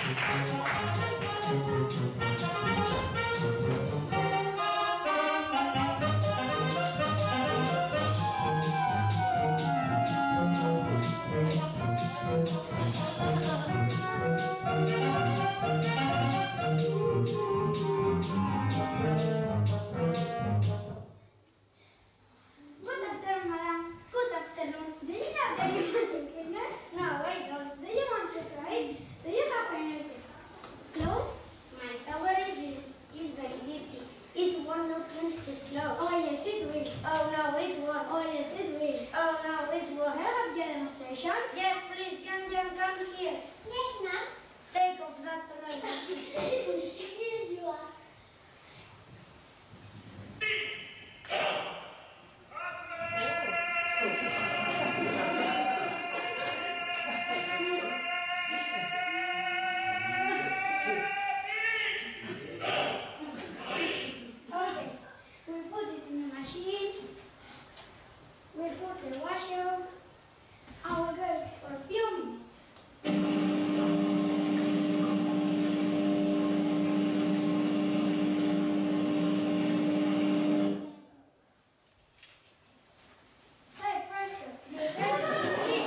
Good afternoon, madam. Good afternoon. Do you have any magic cleaner? No, I don't. Do you want to try it? Do you have any clothes? My towel is very dirty. It won't not clean the clothes. Oh yes, it will. Oh no, it won't. Oh yes, it will. Oh no, it won't. Shall I have your demonstration? Yes, please, Jan, come here. Yes, ma'am. Take off that right. Here you are. We'll put it in the machine, we'll put the washer, and we'll wait for a few minutes. Hey, Presto, the bed is clean.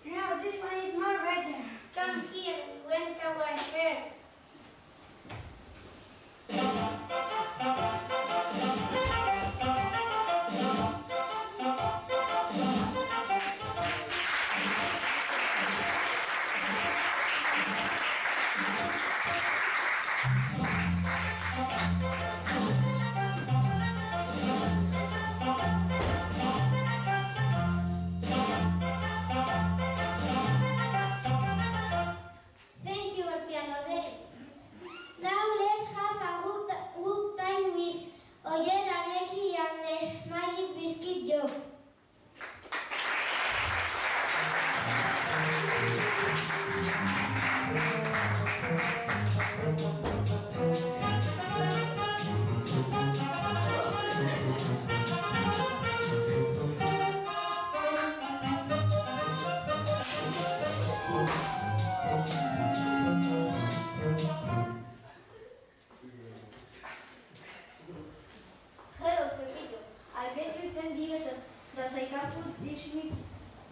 No, this one is more better. Come here, we went our hair. Thank you, Artiano Day. Now let's have a good time with Oyer, Aneki and the Magic Biscuit Joke. Hello, Pepito. I bet you 10 years that I can put this week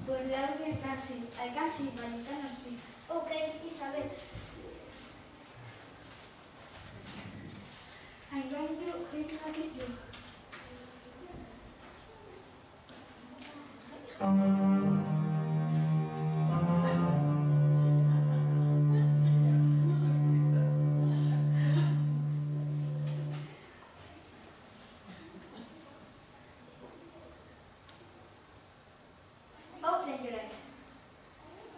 where the audience can see. I can see, but you cannot see. Okay, Isabel. I'm going to hypnotize you. Open your eyes.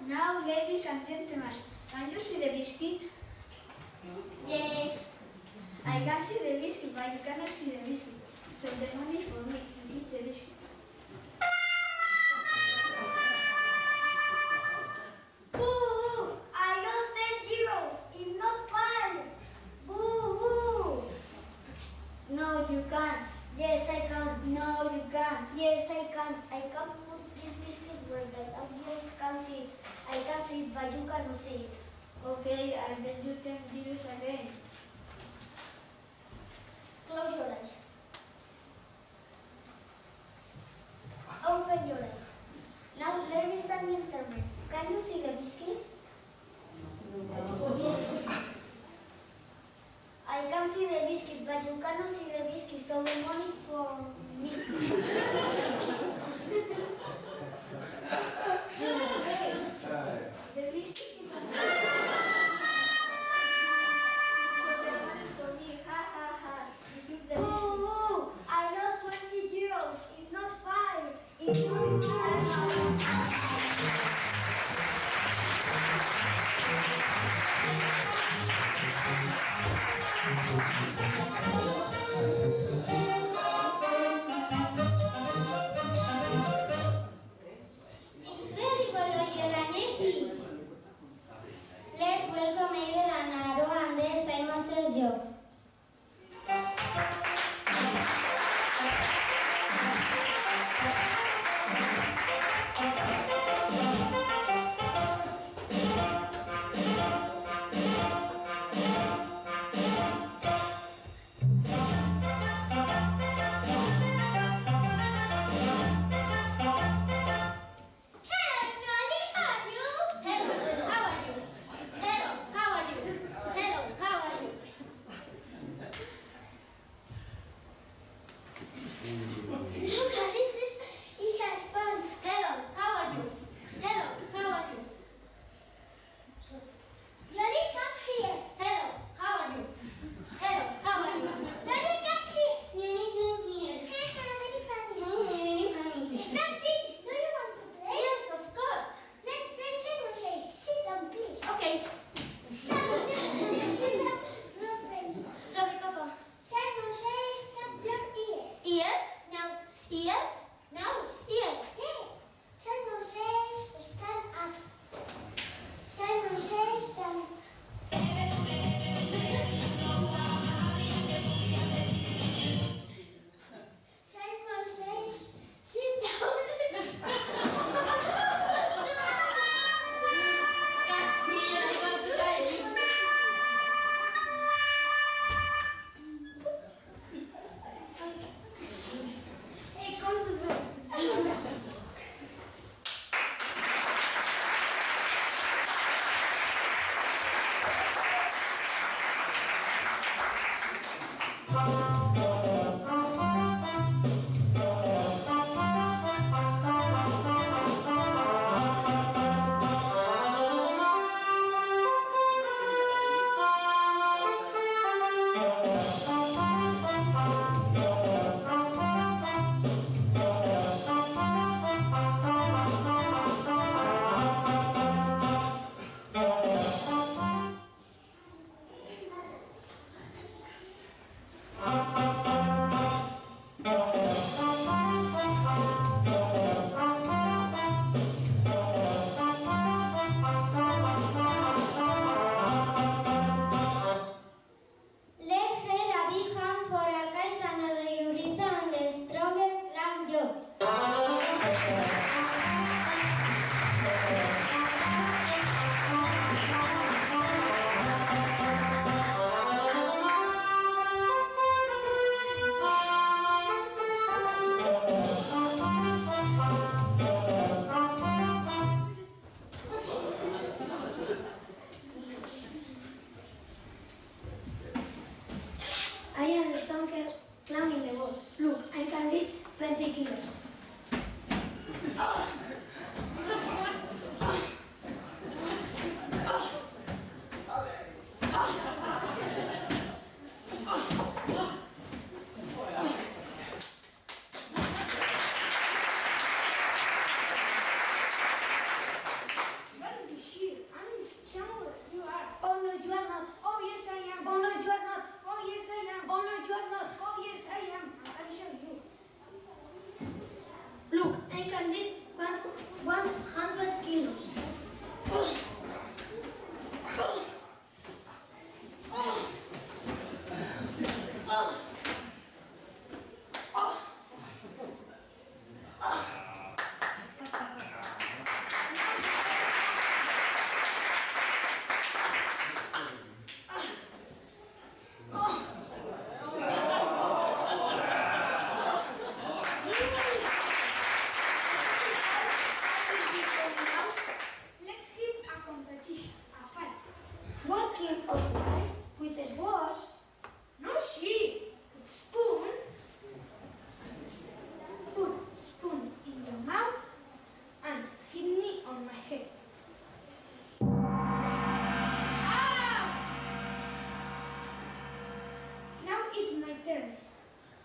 Now, ladies and gentlemen, can you see the biscuit? Yes. I can see the biscuit, but you cannot see the biscuit. So the money is for me. Eat the biscuit. Boo! I lost 10 euros. It's not fair. Boo! No, you can't. Yes, I can. No, you can't. Yes, I can. I can put this biscuit where the audience can see it. I can see it, but you cannot see it. Okay, I bet you 10 euros again. Close your eyes. Open your eyes. Now, ladies and gentlemen, can you see the biscuit? Yes. I can see the biscuit, but you cannot see the biscuit, so the money for me. The biscuit. So the money for me, ha ha ha. You give the biscuit. I lost 20 euros. It's not fair. It's not fair. 20 kilos. Look, I can lift 100 kilos. With a sword? No, she. With spoon. Put spoon in your mouth and hit me on my head. Ah! Now it's my turn.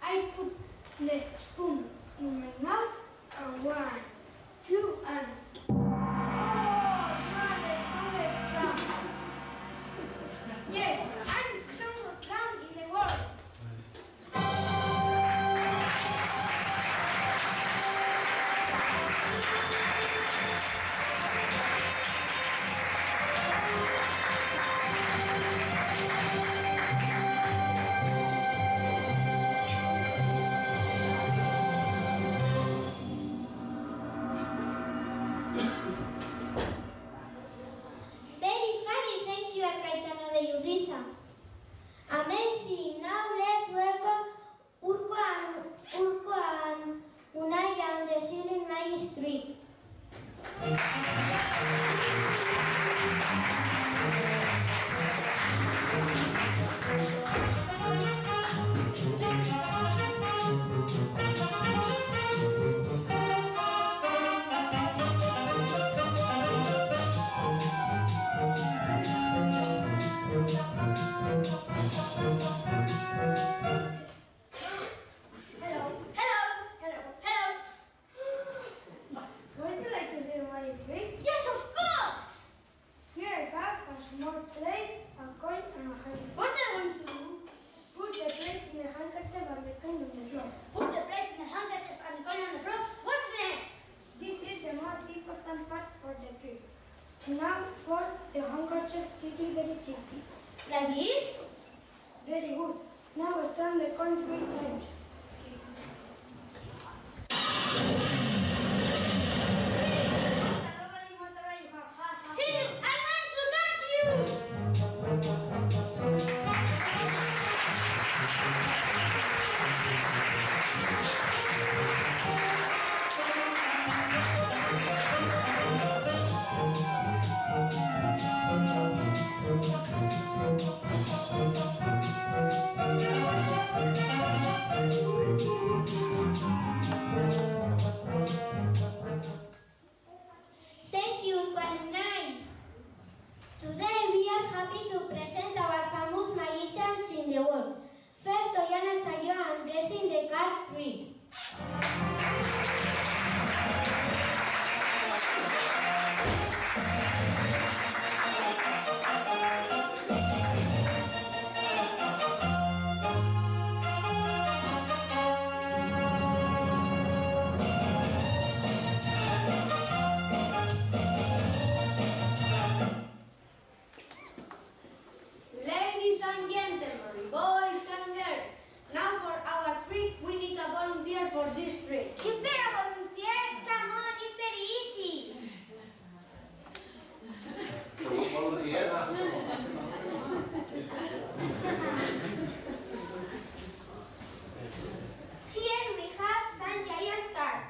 I put the spoon in my mouth and 1, 2, and yes, I'm the strongest clown in the world. Very funny, thank you, Arcaitano de Iurriza. Amazing, now let's welcome Urko and Unaya on the Silent Magic Strip. Yes, of course! Here I have a small plate, a coin, and a handkerchief. What are you going to do? Put the plate in the handkerchief and the coin on the floor. Put the plate in the handkerchief and the coin on the floor. What's next? This is the most important part for the trick. Now for the handkerchief, cheeky, very cheeky. Like this? Very good. Now stand the coin 3 times. Thank you, Kwanai. Today we are happy to present our famous magicians in the world. First, Oyana Sayo and guessing the card trick. Ladies and gentlemen, boys and girls, now for our trick we need a volunteer for this trick. Is there a volunteer? Come on, it's very easy. Volunteers? Here we have some giant cards.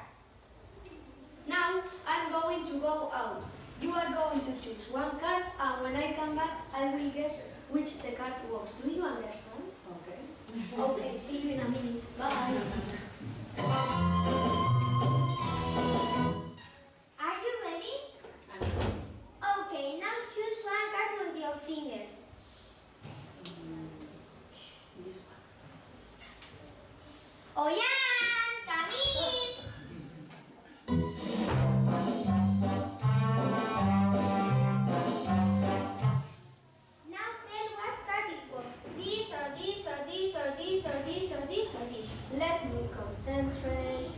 Now I'm going to go out. You are going to choose one card and when I come back I will guess which the card was. Do you understand? Okay. Okay, see you in a minute. Bye. concentrate.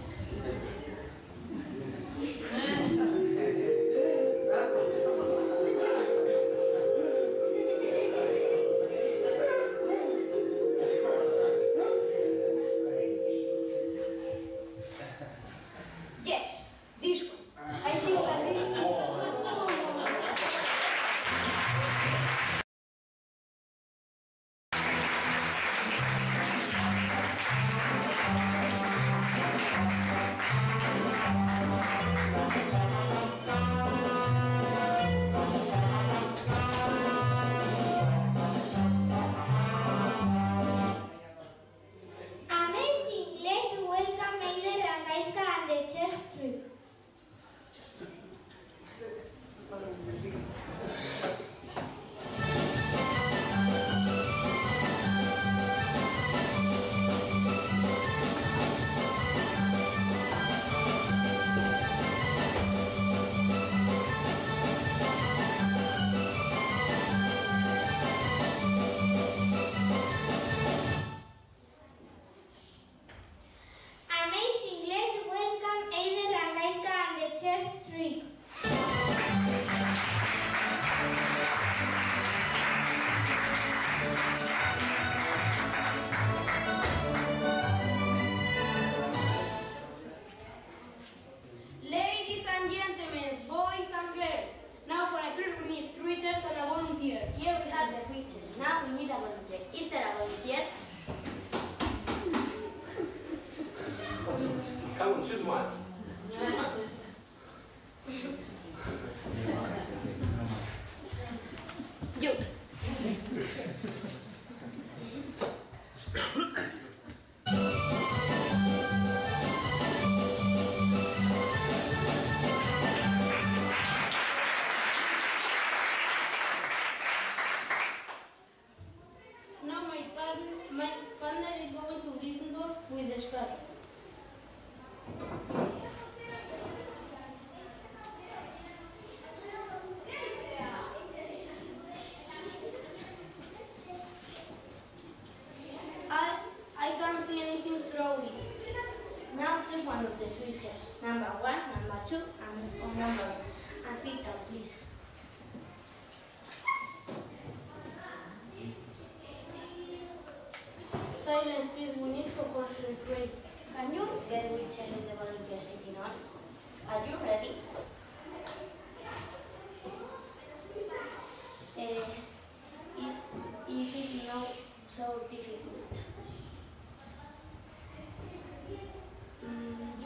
Yes, this one. I think that this Amazing! Let's welcome Eider Rangaiska and the chess trick. Amazing! Let's welcome Eider Rangaiska and the chess trick. Ladies and gentlemen, boys and girls, now for a group we need 3 teachers and a volunteer. Here we have the feature. Now we need a volunteer. Is there a volunteer? Come on, choose one. Choose one. You. Now my partner is going to Gryffindor with the scarf. I can't see anything, throw it. Now choose one of the switches. Number 1, number 2, and number 1. And sit down, please. Silence, please, we need to concentrate. Can you get which chair is the volunteer sitting on? Are you ready? Is it not so difficult?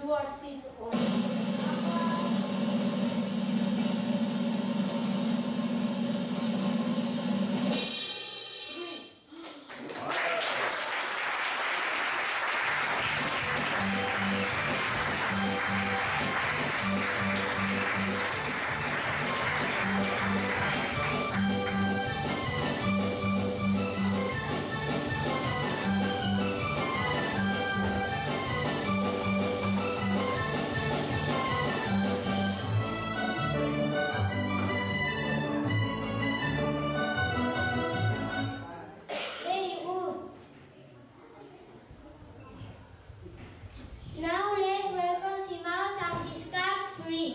You are seated on. Very good. Now let's welcome Simaos and his card trick.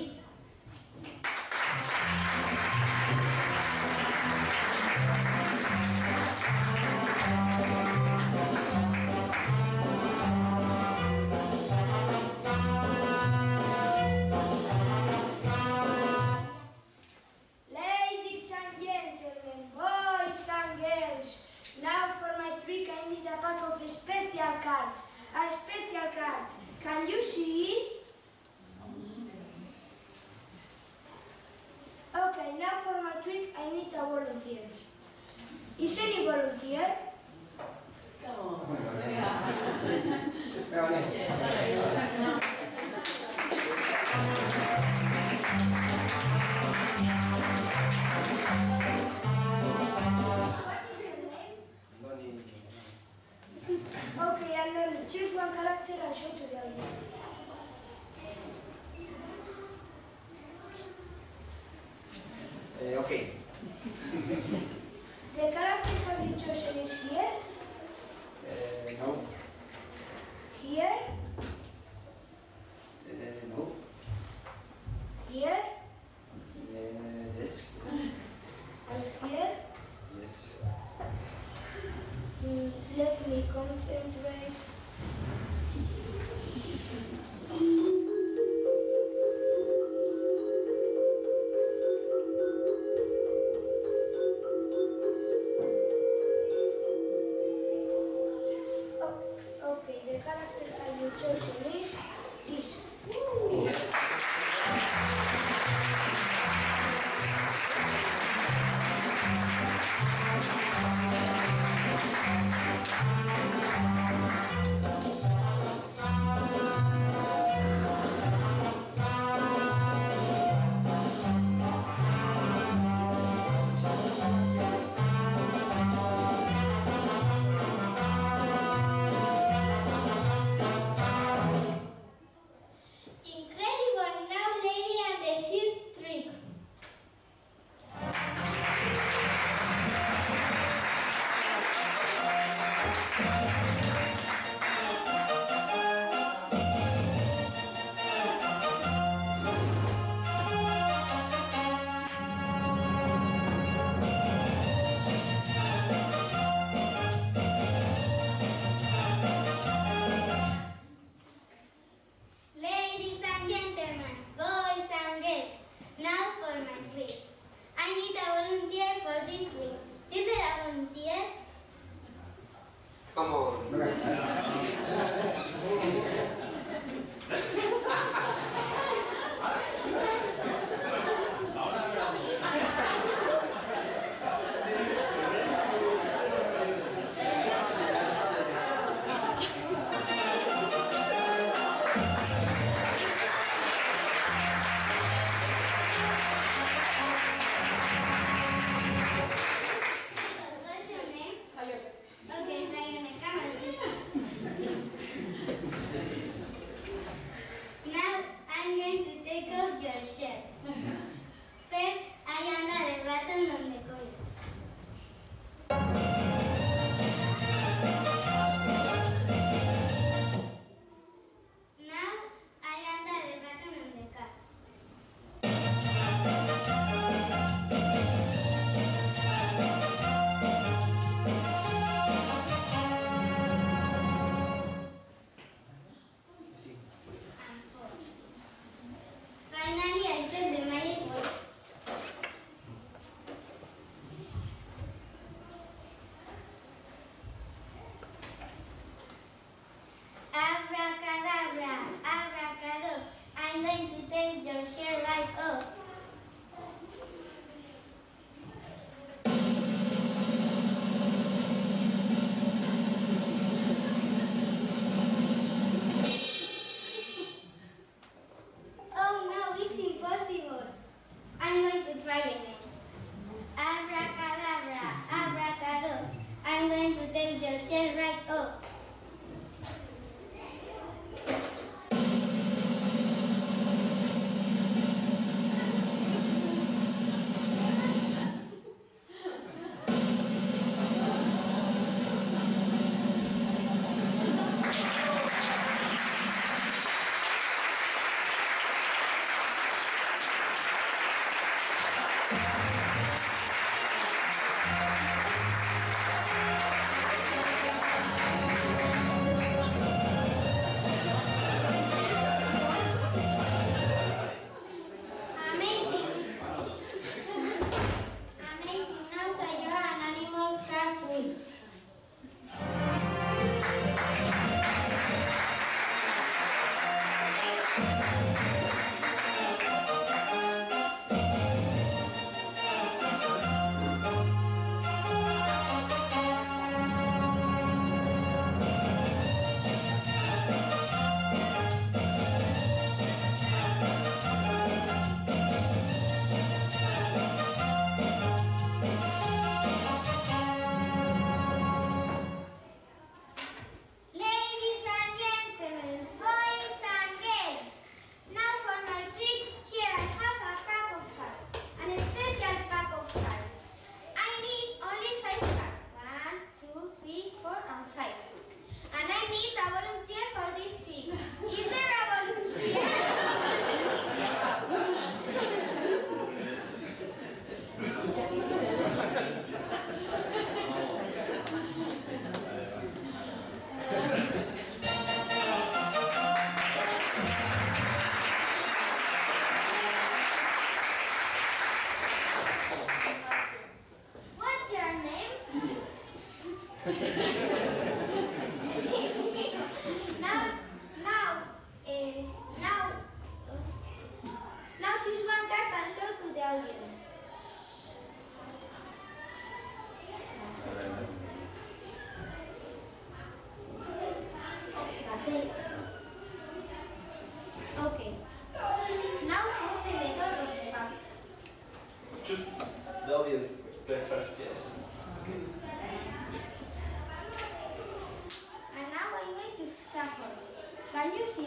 Ladies and gentlemen, boys and girls, now for my trick I need a pack of special cards. Special cards. Can you see? Okay, now for my trick I need a volunteer. Is any volunteer? Okay, and then choose one character and show to the audience. Okay. The character have you chosen is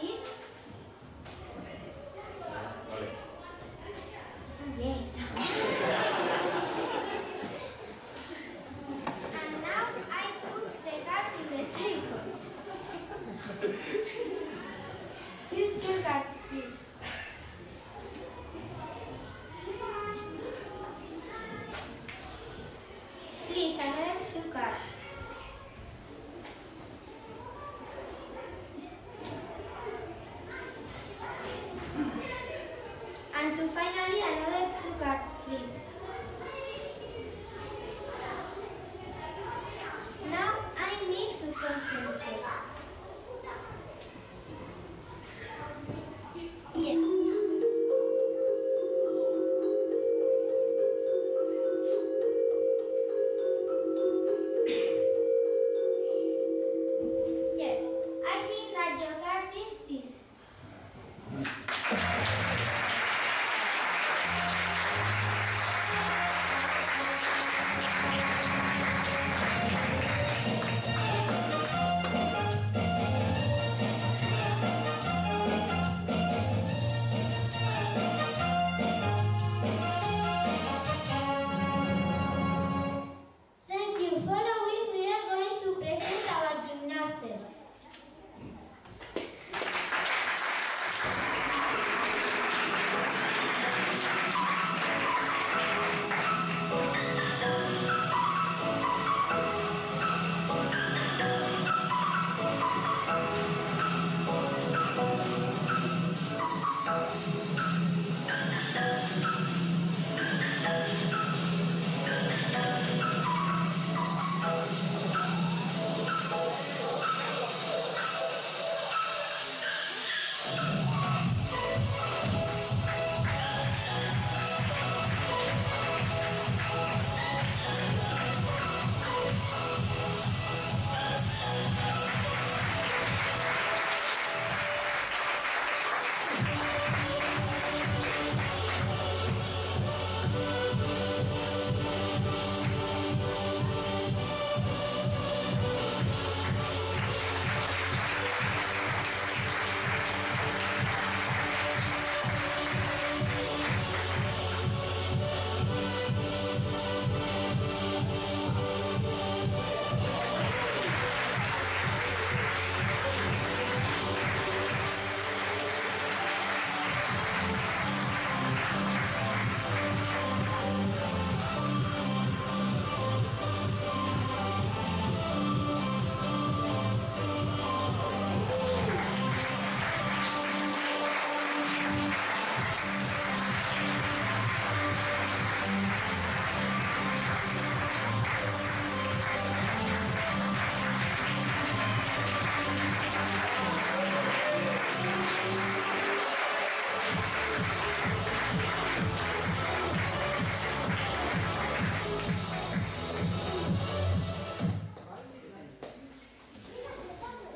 it? Vale. Yes. And now I put the card in the table. Choose 2 cards, please. Please, another 2 cards. And to finally another 2 cards, please. Now I need to concentrate. Yes. Yes, I think that your card is this. Thank you. Following, we are going to present our gymnastics.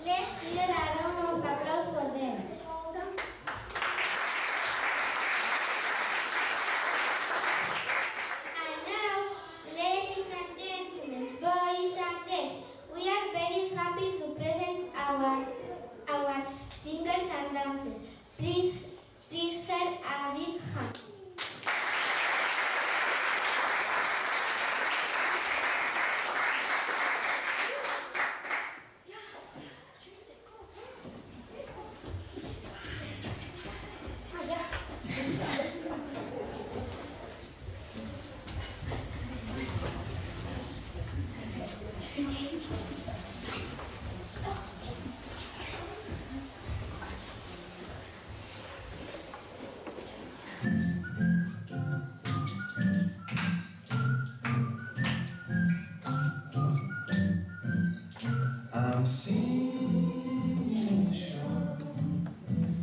Let's hear a round of applause for them. And now, ladies and gentlemen, boys and girls, we are very happy to present our singers and dancers. Please hear a big hand. I'm singing show,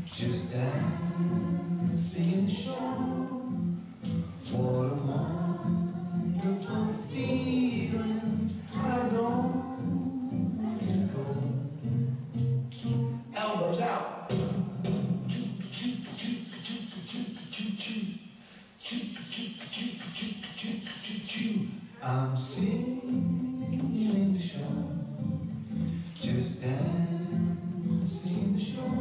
just dancing show. What a wonderful feeling, I don't want to go. Elbows out. I'm singing the show, just dancing the show.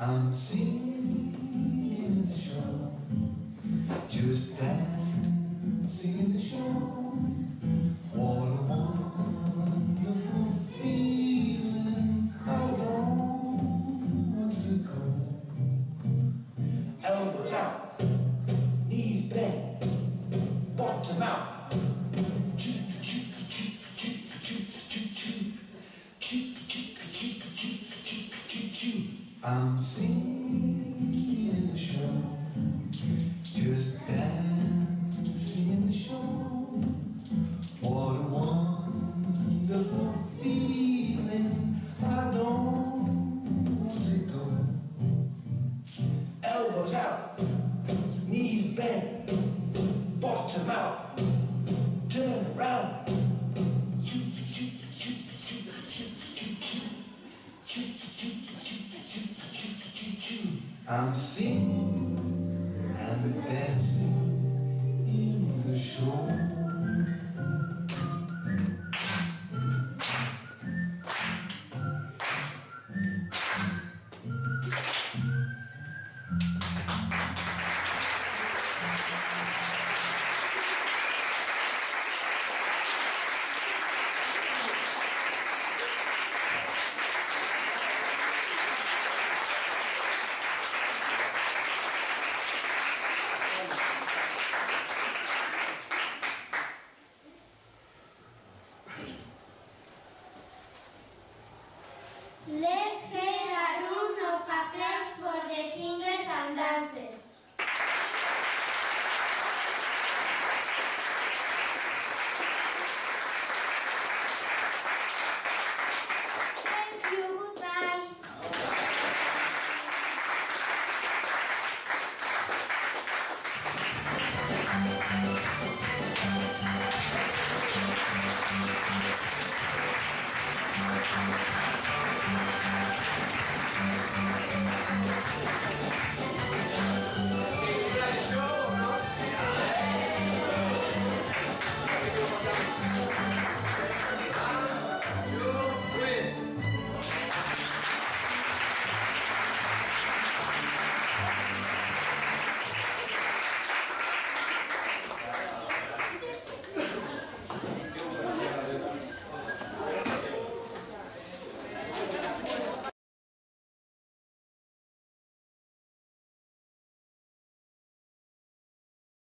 I'm singing in the show, just dancing in the show. What a wonderful feeling. I don't want to go. Elbows out, knees bent, bottom out. Choo, choo, choo, choo, choo, choo, choo. Choo, choo, choo, choo, choo, choo, choo. I'm singing in the show, just dancing in the show. What a wonderful feeling. I don't want to go. Elbows out, knees bent, bottom out. Turn around. Choo, choo, choo, choo, choo, choo, choo, choo. Choo, choo, choo, choo, choo, choo, choo, choo. I'm singing and dancing in the show. Let's